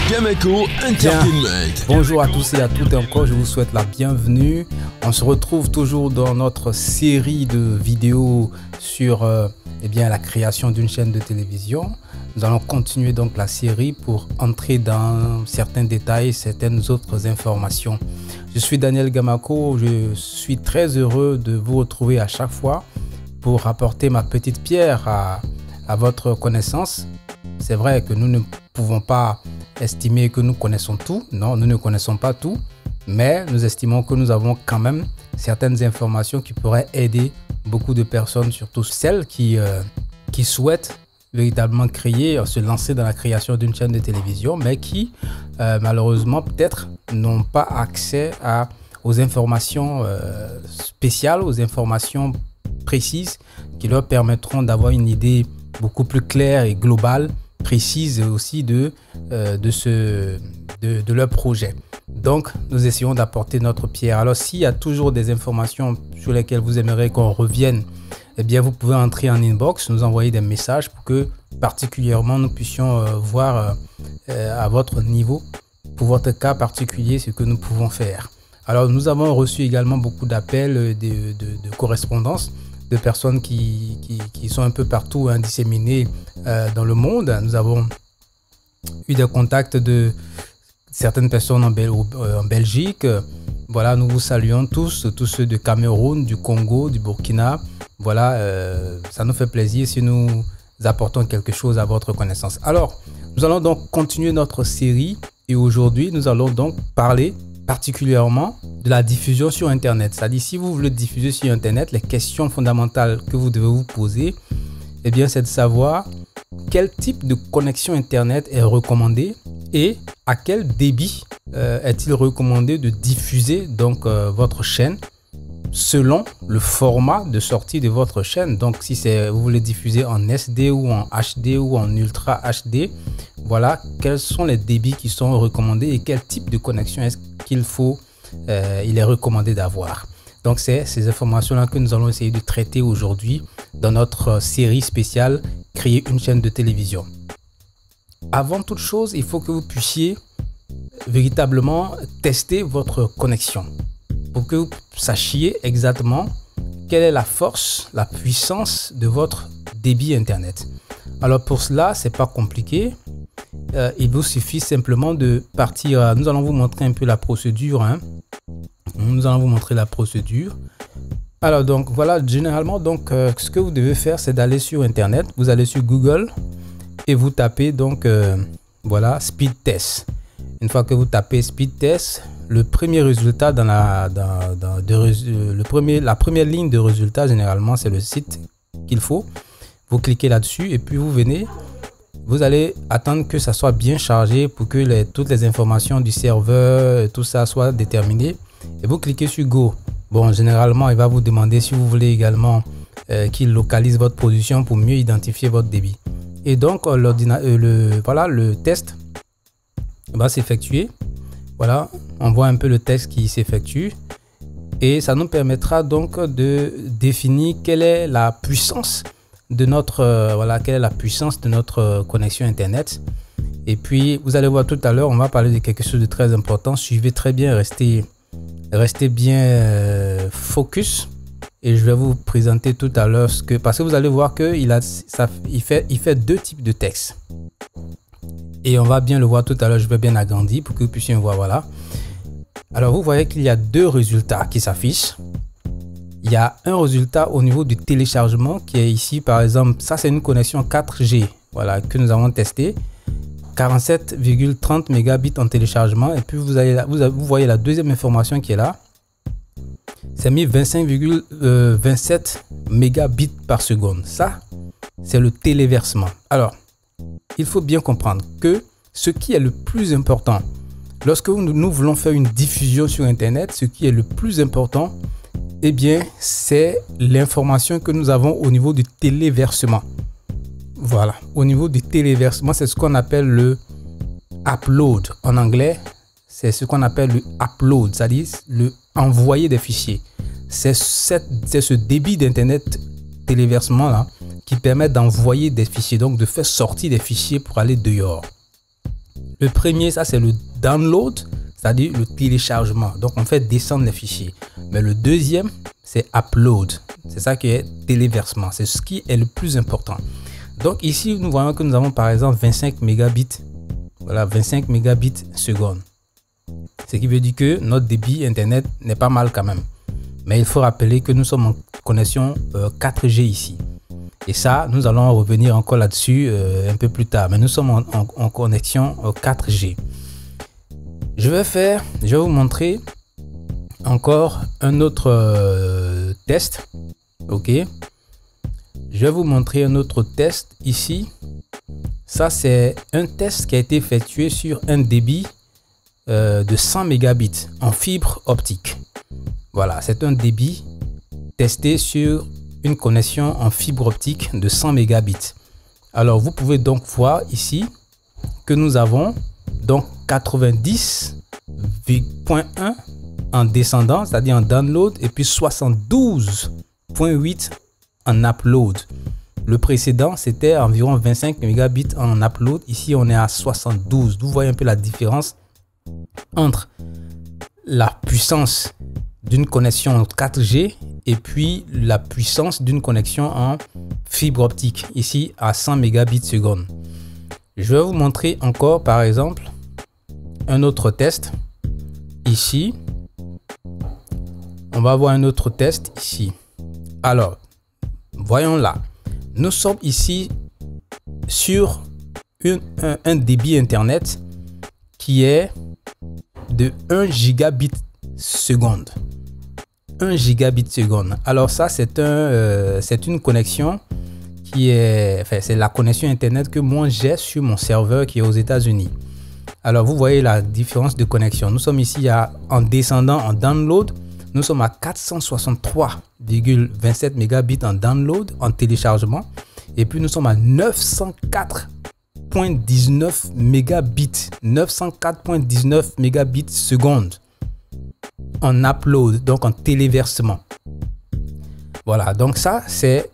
Gamako Entertainment. Bonjour à tous et à toutes, et encore je vous souhaite la bienvenue. On se retrouve toujours dans notre série de vidéos sur la création d'une chaîne de télévision. Nous allons continuer donc la série pour entrer dans certains détails, certaines autres informations. Je suis Daniel Gamako, je suis très heureux de vous retrouver à chaque fois pour apporter ma petite pierre à votre connaissance. C'est vrai que nous ne pouvons pas estimer que nous connaissons tout. Non, nous ne connaissons pas tout, mais nous estimons que nous avons quand même certaines informations qui pourraient aider beaucoup de personnes, surtout celles qui souhaitent véritablement se lancer dans la création d'une chaîne de télévision, mais qui malheureusement peut-être n'ont pas accès aux informations spéciales, aux informations précises qui leur permettront d'avoir une idée beaucoup plus claire et globale, précise aussi de leur projet. Donc, nous essayons d'apporter notre pierre. Alors, s'il y a toujours des informations sur lesquelles vous aimeriez qu'on revienne, eh bien, vous pouvez entrer en inbox, nous envoyer des messages pour que, particulièrement, nous puissions voir à votre niveau, pour votre cas particulier, ce que nous pouvons faire. Alors, nous avons reçu également beaucoup d'appels, de correspondances, de personnes qui sont un peu partout disséminées dans le monde. Nous avons eu des contacts de certaines personnes en Belgique. Voilà, nous vous saluons tous ceux de Cameroun, du Congo, du Burkina. Voilà, ça nous fait plaisir si nous apportons quelque chose à votre connaissance. Alors, nous allons donc continuer notre série et aujourd'hui, nous allons donc parler particulièrement de la diffusion sur Internet. C'est-à-dire, si vous voulez diffuser sur Internet, les questions fondamentales que vous devez vous poser, eh bien, c'est de savoir quel type de connexion Internet est recommandé et à quel débit est-il recommandé de diffuser donc votre chaîne selon le format de sortie de votre chaîne. Donc, si vous voulez diffuser en SD ou en HD ou en Ultra HD, voilà quels sont les débits qui sont recommandés et quel type de connexion est-ce qu'il est recommandé d'avoir. Donc, c'est ces informations-là que nous allons essayer de traiter aujourd'hui dans notre série spéciale Créer une chaîne de télévision. Avant toute chose, il faut que vous puissiez véritablement tester votre connexion pour que vous sachiez exactement quelle est la force, la puissance de votre débit Internet. Alors pour cela, c'est pas compliqué. Il vous suffit simplement de partir. Nous allons vous montrer un peu la procédure. Nous allons vous montrer la procédure. Alors donc voilà, généralement donc ce que vous devez faire, c'est d'aller sur Internet. Vous allez sur Google et vous tapez donc voilà speed test. Une fois que vous tapez speed test, le premier résultat la première ligne de résultat, généralement, c'est le site qu'il faut. Vous cliquez là-dessus et puis vous allez attendre que ça soit bien chargé pour que toutes les informations du serveur, tout ça soit déterminé. Et vous cliquez sur Go. Bon, généralement, il va vous demander si vous voulez également qu'il localise votre position pour mieux identifier votre débit. Et donc, le test va s'effectuer. Voilà, on voit un peu le test qui s'effectue et ça nous permettra donc de définir quelle est la puissance de notre connexion Internet. Et puis vous allez voir tout à l'heure, on va parler de quelque chose de très important. Suivez très bien, restez bien focus et je vais vous présenter tout à l'heure parce que vous allez voir que il fait deux types de textes. Et on va bien le voir tout à l'heure, je vais bien agrandir pour que vous puissiez voir, voilà. Alors, vous voyez qu'il y a deux résultats qui s'affichent. Il y a un résultat au niveau du téléchargement qui est ici, par exemple, ça c'est une connexion 4G, voilà, que nous avons testé. 47,30 mégabits en téléchargement. Et puis, vous voyez la deuxième information qui est là. C'est mis 25,27 mégabits par seconde. Ça, c'est le téléversement. Alors, il faut bien comprendre que ce qui est le plus important, lorsque nous voulons faire une diffusion sur Internet, ce qui est le plus important, eh bien, c'est l'information que nous avons au niveau du téléversement. Voilà, au niveau du téléversement, c'est ce qu'on appelle le upload. En anglais, c'est ce qu'on appelle le upload, c'est-à-dire le envoyer des fichiers. C'est ce débit d'Internet téléversement là qui permet d'envoyer des fichiers, donc de faire sortir des fichiers pour aller dehors. Le premier, ça c'est le download, c'est-à-dire le téléchargement. Donc on fait descendre les fichiers. Mais le deuxième, c'est upload. C'est ça qui est téléversement. C'est ce qui est le plus important. Donc ici, nous voyons que nous avons par exemple 25 mégabits. Voilà, 25 mégabits seconde. Ce qui veut dire que notre débit Internet n'est pas mal quand même. Mais il faut rappeler que nous sommes en connexion 4G ici. Et ça, nous allons revenir encore là-dessus un peu plus tard. Mais nous sommes en connexion 4G. Je vais vous montrer encore un autre test. Ok. Je vais vous montrer un autre test ici. Ça, c'est un test qui a été effectué sur un débit de 100 mégabits en fibre optique. Voilà, c'est un débit testé sur une connexion en fibre optique de 100 mégabits. Alors, vous pouvez donc voir ici que nous avons donc 90,1 en descendant, c'est-à-dire en download, et puis 72,8 en upload. Le précédent, c'était environ 25 mégabits en upload. Ici, on est à 72. Vous voyez un peu la différence entre la puissance d'une connexion 4G et puis la puissance d'une connexion en fibre optique, ici à 100 mégabits seconde. Je vais vous montrer encore, par exemple, un autre test. Ici, on va voir un autre test ici. Alors, voyons là. Nous sommes ici sur un débit Internet qui est de 1 gigabit seconde. 1 gigabit seconde. Alors ça, c'est une connexion qui est... Enfin, c'est la connexion Internet que moi j'ai sur mon serveur qui est aux États-Unis. Alors, vous voyez la différence de connexion. Nous sommes ici en descendant en download. Nous sommes à 463,27 mégabits en download, en téléchargement. Et puis, nous sommes à 904,19 mégabits. 904,19 mégabits seconde en upload, donc en téléversement. Voilà, donc ça, c'est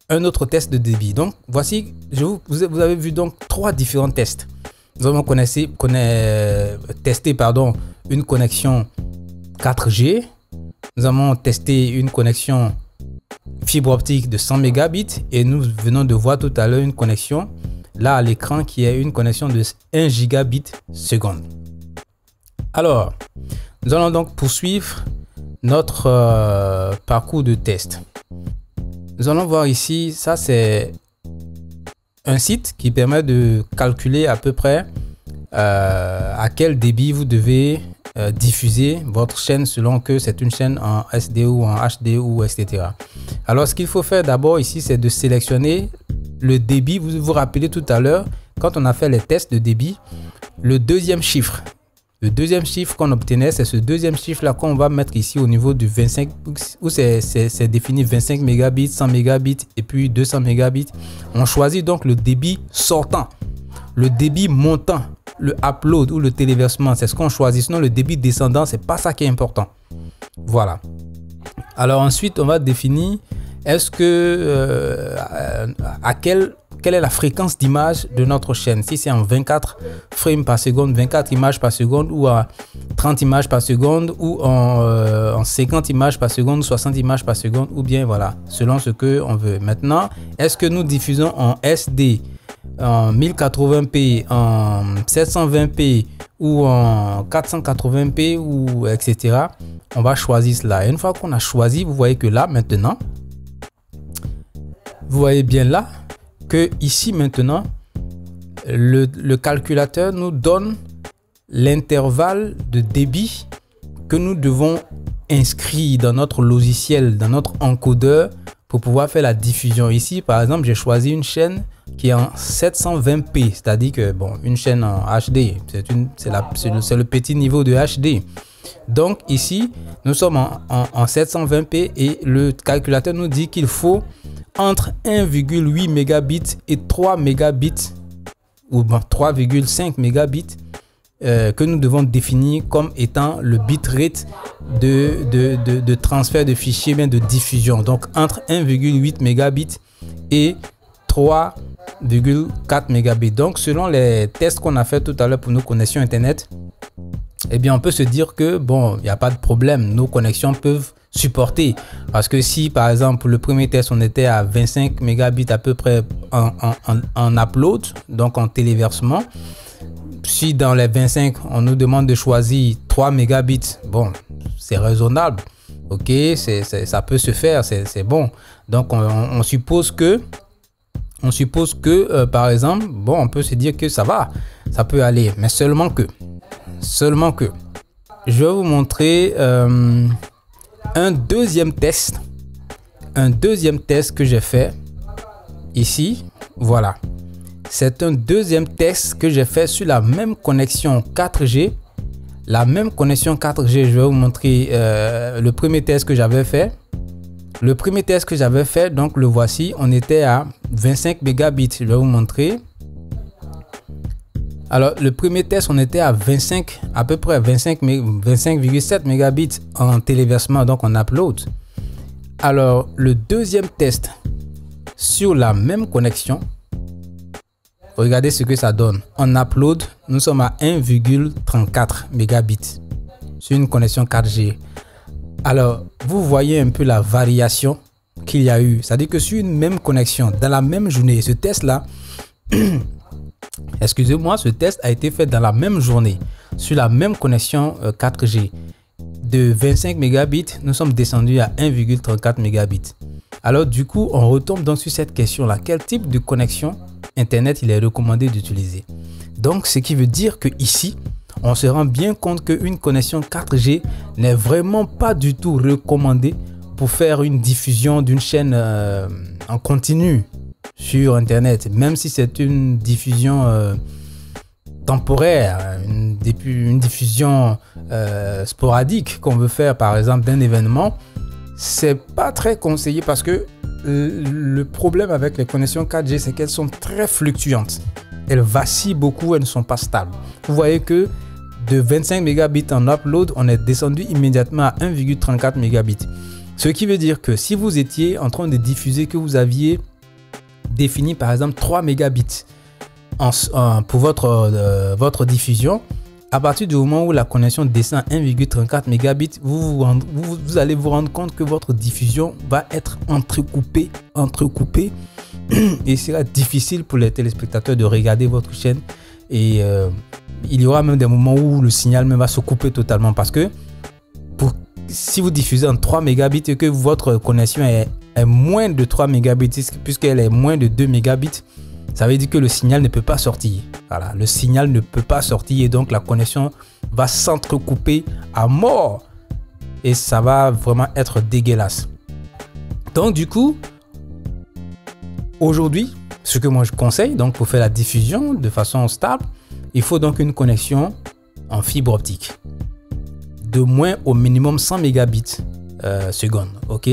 un autre test de débit. Donc, voici, vous avez vu donc 3 différents tests. Nous avons testé une connexion 4G. Nous avons testé une connexion fibre optique de 100 mégabits et nous venons de voir tout à l'heure une connexion là à l'écran qui est une connexion de 1 gigabit seconde. Alors, nous allons donc poursuivre notre parcours de test. Nous allons voir ici, ça c'est un site qui permet de calculer à peu près à quel débit vous devez diffuser votre chaîne selon que c'est une chaîne en SD ou en HD ou etc. Alors ce qu'il faut faire d'abord ici, c'est de sélectionner le débit. Vous vous rappelez tout à l'heure quand on a fait les tests de débit, le deuxième chiffre qu'on obtenait, c'est ce deuxième chiffre là qu'on va mettre ici au niveau du 25 où c'est défini 25 mégabits, 100 mégabits et puis 200 mégabits. On choisit donc le débit sortant. Le débit montant, le upload ou le téléversement, c'est ce qu'on choisit. Sinon, le débit descendant, c'est pas ça qui est important. Voilà. Alors ensuite, on va définir est-ce que quelle est la fréquence d'image de notre chaîne. Si c'est en 24 frames par seconde, 24 images par seconde, ou à 30 images par seconde, ou en 50 images par seconde, 60 images par seconde, ou bien voilà, selon ce que on veut. Maintenant, est-ce que nous diffusons en SD, en 1080p, en 720p ou en 480p ou etc. On va choisir cela. Et une fois qu'on a choisi, vous voyez que là maintenant, vous voyez bien là que ici maintenant le calculateur nous donne l'intervalle de débit que nous devons inscrire dans notre logiciel, dans notre encodeur pour pouvoir faire la diffusion. Ici par exemple, j'ai choisi une chaîne qui est en 720p, c'est-à-dire que bon, une chaîne en HD, c'est le petit niveau de HD. Donc ici, nous sommes en 720p et le calculateur nous dit qu'il faut entre 1,8 mégabits et 3 mégabits ou 3,5 mégabits que nous devons définir comme étant le bitrate de transfert de fichiers, bien de diffusion. Donc entre 1,8 mégabits et 3,4 mégabits. Donc, selon les tests qu'on a fait tout à l'heure pour nos connexions Internet, eh bien, on peut se dire que, bon, il n'y a pas de problème. Nos connexions peuvent supporter. Parce que si, par exemple, pour le premier test, on était à 25 mégabits à peu près en upload, donc en téléversement, si dans les 25, on nous demande de choisir 3 mégabits, bon, c'est raisonnable. Ok, ça peut se faire, c'est bon. Donc, on suppose que, par exemple, bon, on peut se dire que ça va, ça peut aller. Mais seulement que, je vais vous montrer un deuxième test que j'ai fait ici. Voilà. C'est un deuxième test que j'ai fait sur la même connexion 4G. La même connexion 4G, je vais vous montrer le premier test que j'avais fait. Le premier test que j'avais fait, donc le voici, on était à 25 mégabits. Je vais vous montrer. Alors, le premier test, on était à 25, à peu près 25,7 mégabits en téléversement, donc en upload. Alors, le deuxième test sur la même connexion, regardez ce que ça donne. En upload, nous sommes à 1,34 mégabits sur une connexion 4G. Alors, vous voyez un peu la variation qu'il y a eu. C'est-à-dire que sur une même connexion, dans la même journée, ce test-là, excusez-moi, ce test a été fait dans la même journée, sur la même connexion 4G. De 25 mégabits, nous sommes descendus à 1,34 mégabits. Alors, du coup, on retombe donc sur cette question-là. Quel type de connexion Internet il est recommandé d'utiliser? Donc, ce qui veut dire que ici, on se rend bien compte qu'une connexion 4G n'est vraiment pas du tout recommandée pour faire une diffusion d'une chaîne en continu sur Internet, même si c'est une diffusion temporaire, une diffusion sporadique qu'on veut faire par exemple d'un événement. C'est pas très conseillé parce que le problème avec les connexions 4G, c'est qu'elles sont très fluctuantes. Elles vacillent beaucoup, elles ne sont pas stables. Vous voyez que de 25 mégabits en upload, on est descendu immédiatement à 1,34 mégabits. Ce qui veut dire que si vous étiez en train de diffuser, que vous aviez défini par exemple 3 mégabits pour votre diffusion, à partir du moment où la connexion descend à 1,34 mégabits, vous allez vous rendre compte que votre diffusion va être entrecoupée et il sera difficile pour les téléspectateurs de regarder votre chaîne et il y aura même des moments où le signal même va se couper totalement parce que si vous diffusez en 3 mégabits et que votre connexion est moins de 3 mégabits puisqu'elle est moins de 2 mégabits, ça veut dire que le signal ne peut pas sortir. Voilà, le signal ne peut pas sortir et donc la connexion va s'entrecouper à mort et ça va vraiment être dégueulasse. Donc du coup, aujourd'hui, ce que moi je conseille donc pour faire la diffusion de façon stable, il faut donc une connexion en fibre optique de moins au minimum 100 mégabits seconde. Ok,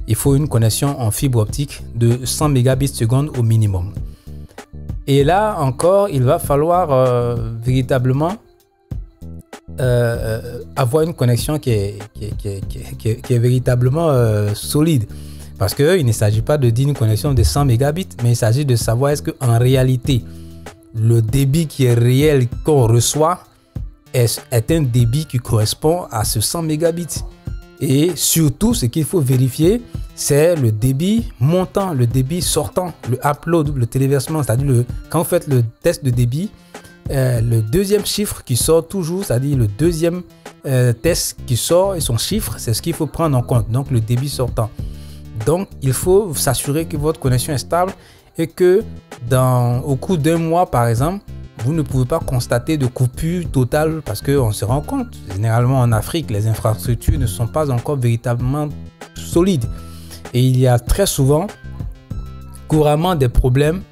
il faut une connexion en fibre optique de 100 mégabits seconde au minimum. Et là encore, il va falloir véritablement avoir une connexion qui est véritablement solide. Parce qu'il ne s'agit pas de dire une connexion de 100 mégabits, mais il s'agit de savoir est-ce qu'en réalité, le débit qui est réel qu'on reçoit est un débit qui correspond à ce 100 mégabits. Et surtout, ce qu'il faut vérifier, c'est le débit montant, le débit sortant, le upload, le téléversement. C'est-à-dire quand vous faites le test de débit, le deuxième chiffre qui sort toujours, c'est-à-dire le deuxième test qui sort et son chiffre, c'est ce qu'il faut prendre en compte. Donc, le débit sortant. Donc, il faut s'assurer que votre connexion est stable et que au cours d'un mois, par exemple, vous ne pouvez pas constater de coupure totale parce qu'on se rend compte, généralement en Afrique, les infrastructures ne sont pas encore véritablement solides. Et il y a très souvent, couramment, des problèmes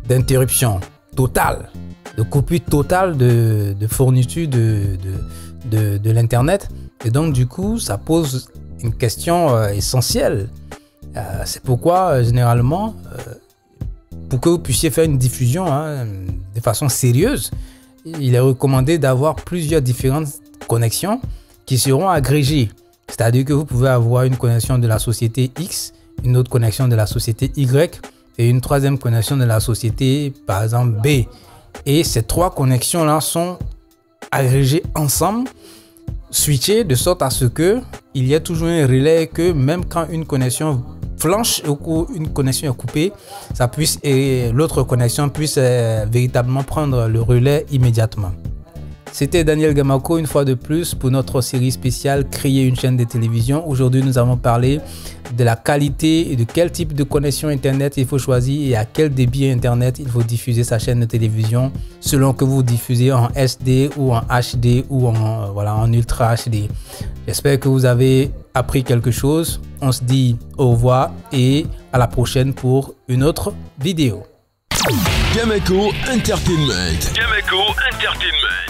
d'interruption totale, de coupure totale de fourniture de l'Internet. Et donc, du coup, ça pose une question essentielle. C'est pourquoi, généralement, pour que vous puissiez faire une diffusion de façon sérieuse, il est recommandé d'avoir plusieurs différentes connexions qui seront agrégées. C'est-à-dire que vous pouvez avoir une connexion de la société X, une autre connexion de la société Y et une troisième connexion de la société, par exemple B. Et ces trois connexions-là sont agrégées ensemble, switchées de sorte à ce que il y ait toujours un relais, que même quand une connexion flanche ou une connexion est coupée, ça puisse, et l'autre connexion puisse véritablement prendre le relais immédiatement. C'était Daniel Gamako une fois de plus pour notre série spéciale Créer une chaîne de télévision. Aujourd'hui, nous avons parlé de la qualité et de quel type de connexion Internet il faut choisir et à quel débit Internet il faut diffuser sa chaîne de télévision selon que vous diffusez en SD ou en HD ou en Ultra HD. J'espère que vous avez appris quelque chose. On se dit au revoir et à la prochaine pour une autre vidéo. Gamako Entertainment. Gamako Entertainment.